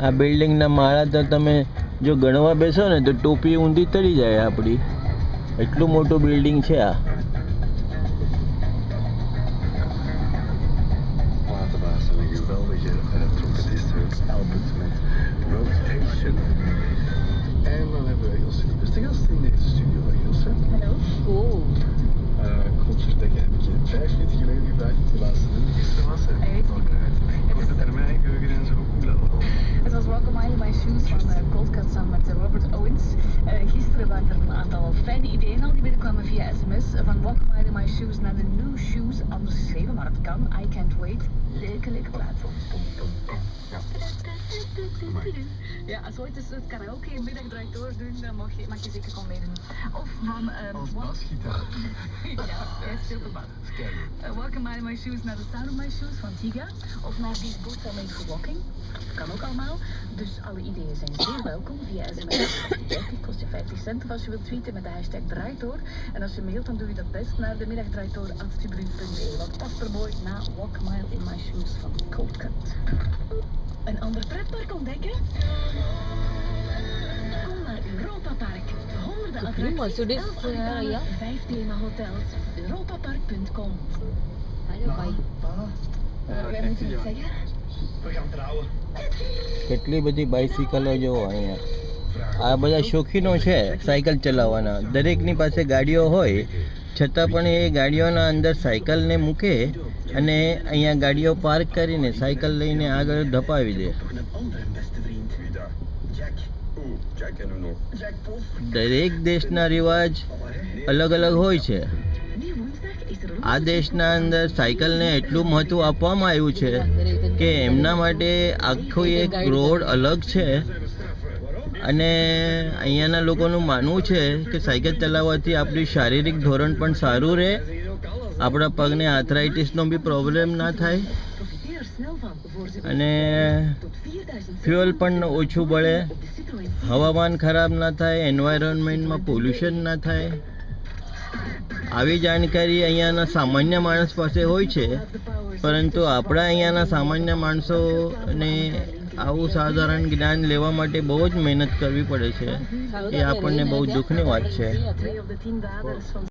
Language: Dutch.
આ બિલ્ડિંગના માળા તો તમે જો ગણવા બેસો ને તો ટોપી ઊંધી તરી જાય આપણી, એટલું મોટું બિલ્ડિંગ છે આ. Waterbaas, een geweldige trompetisteur, Albert met Rotation. En dan hebben we Ilse de beste gast in deze studio. Ilse. Hallo. Cool. Concertdekken heb ik 5 minuten geleden gevraagd of de laatste nummer gisteren was. Korte termijn, geheugen en zo. Hoe dat allemaal? Het was Walk a Mile in My Shoes van Cold Cut samen met Robert Owens. Gisteren waren er een aantal fijne ideeën al die binnenkwamen via sms. Van Walk a Mile in My Shoes naar de New Shoes, anders geschreven, maar het kan. I Can't Wait. Leuke plaat. Ja, als we ooit eens het karaoke een middag draait door doen, dan mag je zeker komen meedoen. Of van... Als basgitaar. Ja, jij speelt de bas. Walk a Mile in My Shoes naar The Sound of My Shoes van Tiga. Of naar These Boots Are Made for Walking. Kan ook allemaal. Dus alle ideeën zijn zeer welkom via sms. 30 kost je 50 cent. Of als je wilt tweeten met de hashtag draaidoor. En als je mailt, dan doe je dat best naar de middagdraaidoor@stubru.be. Wat past er mooi na Walk a Mile in My Shoes van Cold Cut. Een ander pretpark ontdekken? Kom naar Europa Park. Honderden attracties, 11 achtbanen, 5 themahotels. Europapark.com. Hallo, bye. Wij moeten iets zeggen? We gaan trouwen. કેટલી બધી બાઇસિકલો જો અહીંયા. આ બધા શોખીનો છે સાયકલ ચલાવવાના. દરેકની પાસે ગાડીઓ હોય છતાં પણ એ ગાડીઓના અંદર સાયકલને મૂકે અને અહીંયા ગાડીઓ પાર્ક કરીને સાયકલ લઈને આગળ ધપાવી દે. દરેક દેશના રિવાજ અલગ અલગ હોય છે. આ દેશના અંદર સાયકલને એટલું મહત્ત્વ આપવામાં આવ્યું છે કે એમના માટે આખો એક રોડ અલગ છે. અને અહીંયાના લોકોનું માનવું છે કે સાયકલ ચલાવવાથી આપણી શારીરિક ધોરણ પણ સારું રહે, આપણા પગને આર્થરાઇટિસનો બી પ્રોબ્લેમ ના થાય અને ફ્યુઅલ પણ ઓછું બળે, હવામાન ખરાબ ના થાય, એન્વાયરમેન્ટમાં પોલ્યુશન ના થાય. આવી જાણકારી અહીંયાના સામાન્ય માણસ પાસે હોય છે, પરંતુ આપણા અહીંયાના સામાન્ય માણસોને આવું સાધારણ જ્ઞાન લેવા માટે બહુ જ મહેનત કરવી પડે છે. એ આપણને બહુ દુઃખની વાત છે.